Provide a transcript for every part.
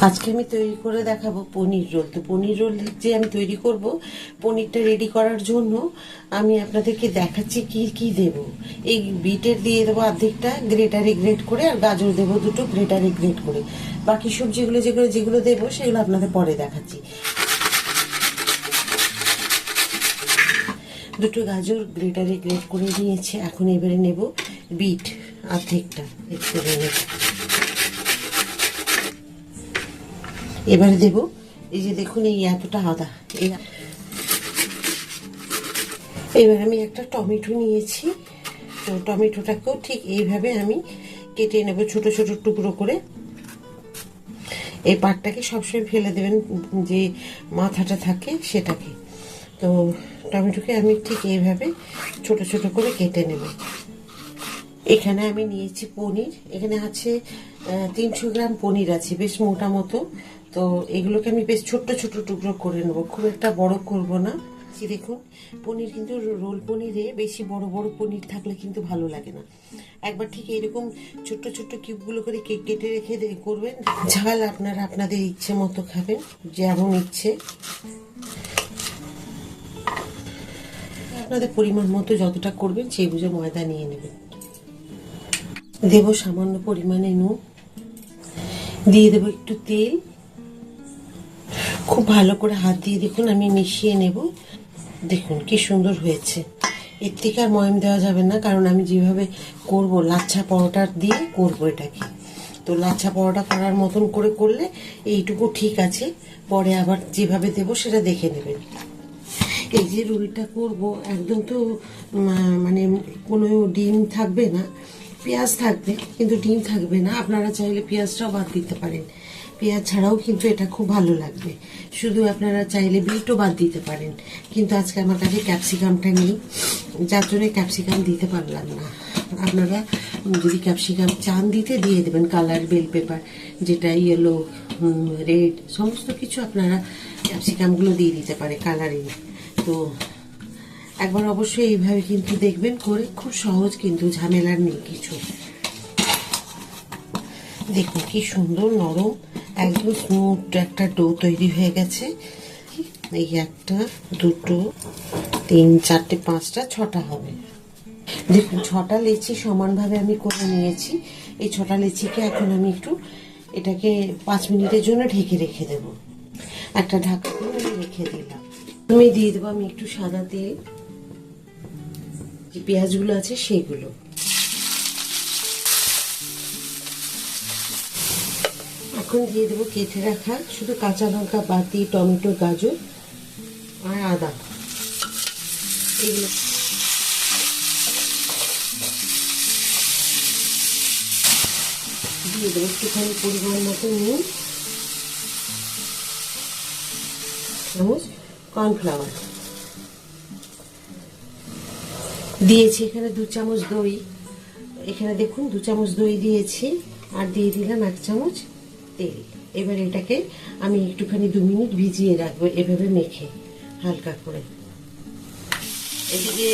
আজকে আমি তৈরি করে দেখাবো পনির রোল। তো পনির রোল যে আমি তৈরি করব, পনিরটা রেডি করার জন্য আমি আপনাদেরকে দেখাচ্ছি কি কি দেব। এই বিটের দিয়ে দেবো অর্ধেকটা গ্রেটারে গ্রেট করে, আর গাজর দেবো দুটো গ্রেটারে গ্রেট করে। বাকি সবজিগুলো যেগুলো যেগুলো দেবো সেগুলো আপনাদের পরে দেখাচ্ছি। দুটো গাজর গ্রেটারে গ্রেট করে নিয়েছি। এখন এবারে নেব বিট অর্ধেকটা করে নেব। এবারে দেব এই যে দেখুন এই এতটা আদা। এবার আমি একটা টমেটো নিয়েছি। তো টমেটোটাকেও ঠিক এইভাবে আমি কেটে নেব ছোট ছোট টুকরো করে। এই পাটটাকে সবসময় ফেলে দেবেন, যে মাথাটা থাকে সেটাকে। তো টমেটোকে আমি ঠিক এইভাবে ছোট ছোট করে কেটে নেব। এখানে আমি নিয়েছি পনির। এখানে আছে 300 গ্রাম পনির আছে, বেশ মোটা মতো। তো এগুলোকে আমি বেশ ছোট্ট ছোট টুকরো করে নেব, খুব একটা বড় করব না। দেখুন পনির কিন্তু রোল পনিরে বেশি বড় বড় পনির থাকলে কিন্তু ভালো লাগে না। একবার ঠিক এরকম ছোট্ট ছোট্ট কিউবগুলো করে কেটে রেখে করবেন। ঝাল আপনারা আপনাদের ইচ্ছে মতো খাবেন, যেমন ইচ্ছে আপনাদের পরিমাণ মতো যতটা করবেন সেই বুঝে ময়দা নিয়ে নেবেন। দেব সামান্য পরিমাণে নুন, দিয়ে দেবো একটু তেল। খুব ভালো করে হাত দিয়ে দেখুন আমি মিশিয়ে নেব। দেখুন কি সুন্দর হয়েছে। এর থেকে আর ময়ম দেওয়া যাবে না, কারণ আমি যেভাবে করব লাচ্ছা পরোটা দিয়ে করব এটাকে। তো লাচ্ছা পরোটা করার মতন করে করলে এইটুকু ঠিক আছে। পরে আবার যেভাবে দেব সেটা দেখে নেবেন। এই যে রুটিটা করব একদম তো মানে কোনো ডিম থাকবে না, পেঁয়াজ থাকবে কিন্তু ডিম থাকবে না। আপনারা চাইলে পেঁয়াজটাও বাদ দিতে পারেন, পেঁয়াজ ছাড়াও কিন্তু এটা খুব ভালো লাগবে। শুধু আপনারা চাইলে বিটও বাদ দিতে পারেন, কিন্তু আজকে আমার কাছে ক্যাপসিকামটা নেই, যার জন্য ক্যাপসিকাম দিতে পারলাম না। আপনারা যদি ক্যাপসিকাম চান দিতে দিয়ে দেবেন, কালার বেল পেপার যেটা ইয়েলো রেড সমস্ত কিছু আপনারা ক্যাপসিকামগুলো দিয়ে দিতে পারে কালারিং। তো একবার অবশ্যই এইভাবে কিন্তু দেখবেন করে, খুব সহজ কিন্তু ঝামেলার নেই কিছু। দেখুন কি সুন্দর নরম একদম স্মুথ একটা ডো তৈরি হয়ে গেছে। এই একটা দুটো তিন চারটে পাঁচটা ছটা হবে। দেখুন 6টা লেচি সমানভাবে আমি করে নিয়েছি। এই 6টা লেচিকে এখন আমি একটু এটাকে 5 মিনিটের জন্য ঢেকে রেখে দেব। একটা ঢাকা দিয়ে আমি রেখে দিলাম। আমি দিয়ে দেবো আমি একটু সাদা তেল, যে পেঁয়াজগুলো আছে সেইগুলো। এখন দিয়ে দেবো কেটে রাখা শুধু কাঁচা লঙ্কা বাদ দিয়ে টমেটো, গাজর আর আদা। এগুলো দিয়ে দেবো একটুখানি পরিমাণ মতো নুন, চামচ কর্নফ্লাওয়ার দিয়েছি। এখানে 2 চামচ দই, এখানে দেখুন 2 চামচ দই দিয়েছি, আর দিয়ে দিলাম 1 চামচ তেল। এবার এটাকে আমি একটুখানি 2 মিনিট ভিজিয়ে রাখবো এভাবে মেখে হালকা করে। এদিকে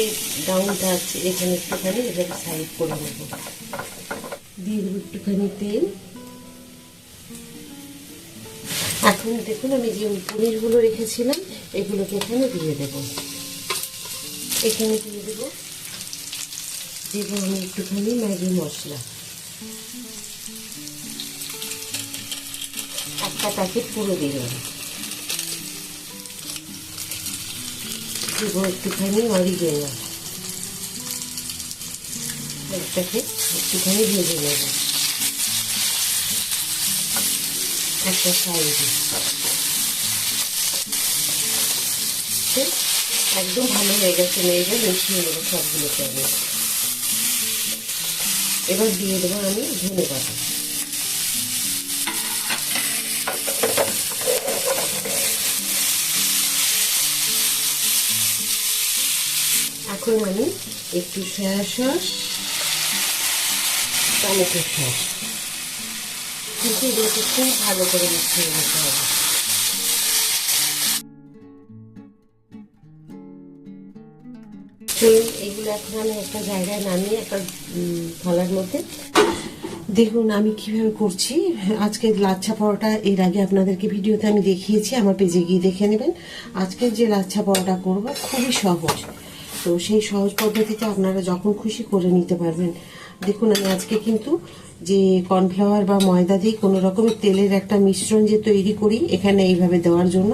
ডাউনটা আছে, এখানে একটুখানি এভাবে সাইড করে নেব। দিয়ে দেবো একটুখানি তেল। এখন দেখুন আমি যে পনিরগুলো রেখেছিলাম এগুলোকে এখানে দিয়ে দেব। এখানে দিয়ে দেবো আমি একটুখানি ম্যাগি মশলা, একটা প্যাকেট পুরো দিলাম। দেবো একটুখানি অরিগেনো, এটাকে একটুখানি ভেজে নেব একটা সাইডে। একদম ভালো হয়ে গেছে, মেয়েরা মিশিয়ে নেবো সবগুলোকে আমি। এবার দিয়ে দেবো আমি ধনেপাতা। এখন আমি একটু সয়া সস, টমেটো সস, কিন্তু এগুলোকে খুব ভালো করে মিশিয়ে নিতে হবে। চলুন এগুলো এখন আমি একটা জায়গায় নামিয়ে একটা থালার মধ্যে দেখুন আমি কিভাবে করছি। আজকে লাচ্ছা পরোটা এর আগে আপনাদেরকে ভিডিওতে আমি দেখিয়েছি, আমার পেজে গিয়ে দেখে নেবেন। আজকের যে লাচ্ছা পরোটা করব খুবই সহজ, তো সেই সহজ পদ্ধতিতে আপনারা যখন খুশি করে নিতে পারবেন। দেখুন আমি আজকে কিন্তু যে কর্নফ্লাওয়ার বা ময়দা দিয়ে কোনো রকমের তেলের একটা মিশ্রণ যে তৈরি করি এখানে এইভাবে দেওয়ার জন্য,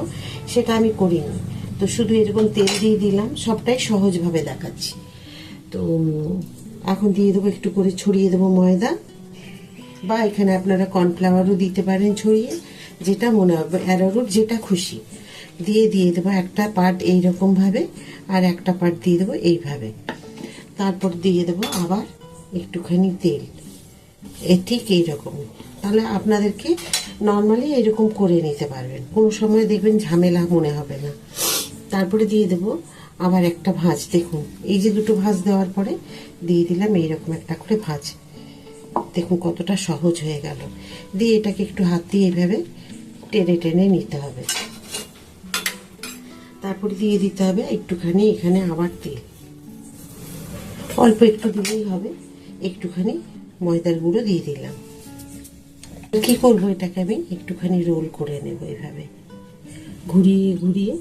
সেটা আমি করিনি। তো শুধু এরকম তেল দিয়ে দিলাম, সবটাই সহজভাবে দেখাচ্ছি। তো এখন দিয়ে দেবো একটু করে, ছড়িয়ে দেবো ময়দা, বা এখানে আপনারা কর্নফ্লাওয়ারও দিতে পারেন ছড়িয়ে, যেটা মনে হবে, অ্যারারুট যেটা খুশি দিয়ে দেবো একটা পার্ট এইরকম ভাবে, আর একটা পার্ট দিয়ে দেবো এইভাবে। তারপর দিয়ে দেবো আবার একটুখানি তেল, ঠিক এইরকম। তাহলে আপনাদেরকে নর্মালি এরকম করে নিতে পারবেন, কোনো সময় দেখবেন ঝামেলা মনে হবে না। তারপরে দিয়ে দেবো আবার একটা ভাঁজ। দেখুন এই যে দুটো ভাঁজ দেওয়ার পরে দিয়ে দিলাম এইরকম একটা করে ভাঁজ। দেখুন কতটা সহজ হয়ে গেল। দিয়ে এটাকে একটু হাত দিয়ে এইভাবে টেনে টেনে নিতে হবে। তারপরে দিয়ে দিতে হবে একটুখানি এখানে আবার তেল, অল্প একটু দিলেই হবে। একটুখানি ময়দার গুঁড়ো দিয়ে দিলাম। কি করবো, এটাকে আমি একটুখানি রোল করে নেব এইভাবে ঘুরিয়ে ঘুরিয়ে।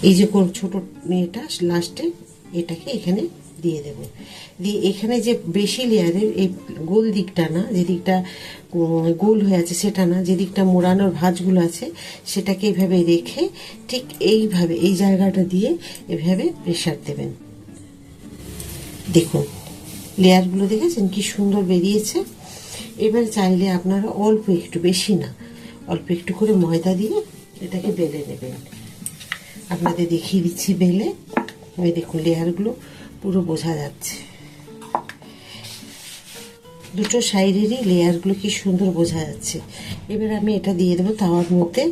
এই যে ছোট মেয়েটা লাস্টে এটাকে এখানে দিয়ে দেব। দিয়ে এখানে যে বেশি লেয়ারের এই গোল দিকটা না, যে দিকটা গোল হয়ে আছে সেটা না, যে দিকটা মোড়ানোর ভাঁজগুলো আছে সেটাকে এইভাবে রেখে ঠিক এইভাবে এই জায়গাটা দিয়ে এভাবে প্রেসার দেবেন। দেখুন লেয়ারগুলো দেখেছেন কি সুন্দর বেরিয়েছে। এবার চাইলে আপনারা অল্প একটু, বেশি না, অল্প একটু করে ময়দা দিয়ে এটাকে বেলে নেবেন। আপনাদের দেখিয়ে দিচ্ছি বেলে। ওই দেখুন লেয়ারগুলো পুরো বোঝা যাচ্ছে, দুটো সাইডেরই লেয়ারগুলো কি সুন্দর বোঝা যাচ্ছে। এবার আমি এটা দিয়ে দেবো তাওয়ার মধ্যে,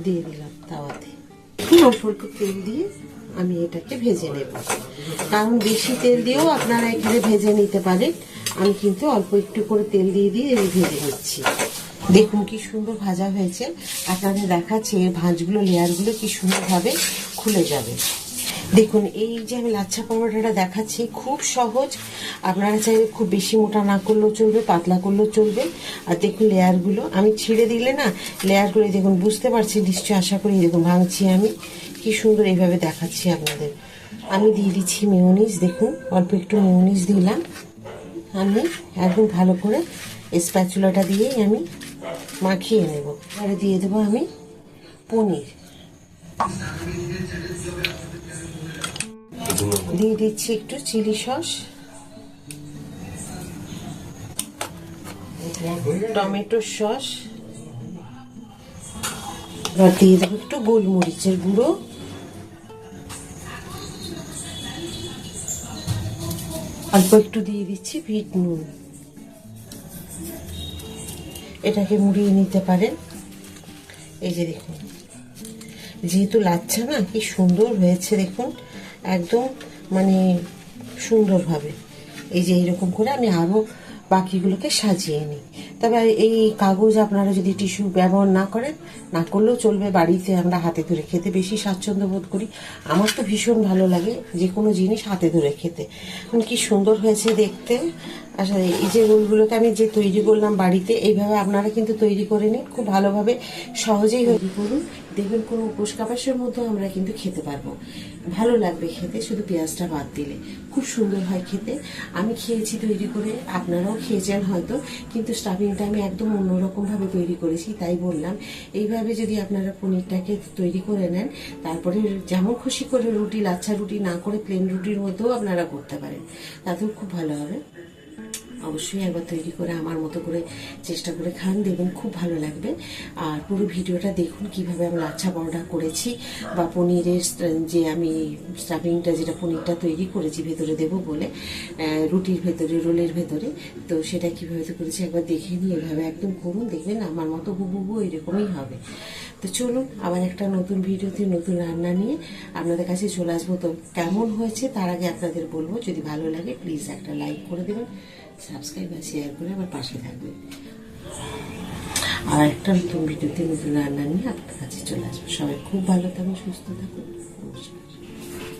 দিয়ে দিলাম তাওয়াতে। অল্প অল্প তেল দিয়ে আমি এটাকে ভেজে নেব, কারণ বেশি তেল দিয়েও আপনারা এখানে ভেজে নিতে পারেন। আমি কিন্তু অল্প একটু করে তেল দিয়ে ভেজে নিচ্ছি। দেখুন কি সুন্দর ভাজা হয়েছে। আপনাদের দেখাচ্ছে এর ভাঁজগুলো, লেয়ারগুলো কি সুন্দরভাবে খুলে যাবে। দেখুন এই যে আমি লাচ্ছা পরোটাটা দেখাচ্ছি, খুব সহজ। আপনারা চাইলে খুব বেশি মোটা না করলেও চলবে, পাতলা করলেও চলবে। আর দেখুন লেয়ারগুলো আমি ছিঁড়ে দিলে না, লেয়ারগুলো দেখুন বুঝতে পারছি নিশ্চয়ই, আশা করি। দেখুন ভাঙছি আমি, কি সুন্দর এইভাবে দেখাচ্ছি আপনাদের। আমি দিয়ে দিচ্ছি মেয়োনিজ। দেখুন অল্প একটু মেয়োনিজ দিলাম। আমি একদম ভালো করে স্প্যাচুলাটা দিয়েই আমি মাখিয়ে নেব। আর দিয়ে দেবো আমি পনির, দিয়ে দিচ্ছি একটু চিলি সস, টমেটো সস, আর দিয়ে দেবো একটু গোলমরিচের গুঁড়ো, অল্প একটু দিয়ে দিচ্ছি বিট নুন। এটাকে মুড়িয়ে নিতে পারেন। এই যে দেখুন, যেহেতু লাচ্ছা না, কি সুন্দর হয়েছে দেখুন, একদম মানে সুন্দরভাবে। এই যে এইরকম করে আমি আরও বাকিগুলোকে সাজিয়ে নিই। তবে এই কাগজ আপনারা যদি টিস্যু ব্যবহার না করেন, না করলেও চলবে। বাড়িতে আমরা হাতে ধরে খেতে বেশি স্বাচ্ছন্দ্য বোধ করি। আমার তো ভীষণ ভালো লাগে যে কোনো জিনিস হাতে ধরে খেতে। কি সুন্দর হয়েছে দেখতে। আসলে এই যে রোলগুলোকে আমি যে তৈরি করলাম বাড়িতে, এইভাবে আপনারা কিন্তু তৈরি করে নিন, খুব ভালোভাবে সহজেই তৈরি করুন। দেখবেন কোনো উপোস কাপাসের মধ্যেও আমরা কিন্তু খেতে পারবো, ভালো লাগবে খেতে, শুধু পেঁয়াজটা বাদ দিলে। খুব সুন্দর হয় খেতে। আমি খেয়েছি তৈরি করে, আপনারাও খেয়েছেন হয়তো, কিন্তু স্টাফিংটা আমি একদম অন্যরকমভাবে তৈরি করেছি, তাই বললাম। এইভাবে যদি আপনারা পনিরটাকে তৈরি করে নেন, তারপরে যেমন খুশি করে রুটি, লাচ্ছা রুটি না করে প্লেন রুটির মধ্যেও আপনারা করতে পারেন, তাতেও খুব ভালো হবে। অবশ্যই একবার তৈরি করে আমার মতো করে চেষ্টা করে খান, দেখবেন খুব ভালো লাগবে। আর পুরো ভিডিওটা দেখুন কিভাবে আমি লাচ্ছা পরোটা করেছি, বা পনিরের যে আমি স্টাফিংটা, যেটা পনিরটা তৈরি করেছি ভেতরে দেবো বলে, রুটির ভেতরে, রোলের ভেতরে, তো সেটা কিভাবে করেছি একবার দেখে নিয়ে এভাবে একদম করুন, দেখবেন আমার মতো হুবহু এরকমই হবে। তো চলুন আবার একটা নতুন ভিডিওতে নতুন রান্না নিয়ে আপনাদের কাছে চলে আসবো। তো কেমন হয়েছে তার আগে আপনাদের বলবো, যদি ভালো লাগে প্লিজ একটা লাইক করে দেবেন, সাবস্ক্রাইব আর শেয়ার করে আমার পাশে থাকবেন। আর একটা নতুন ভিডিওতে নতুন রান্না নিয়ে আপনার কাছে চলে আসবো। সবাই খুব ভালো থাকুন, সুস্থ থাকুন। নমস্কার।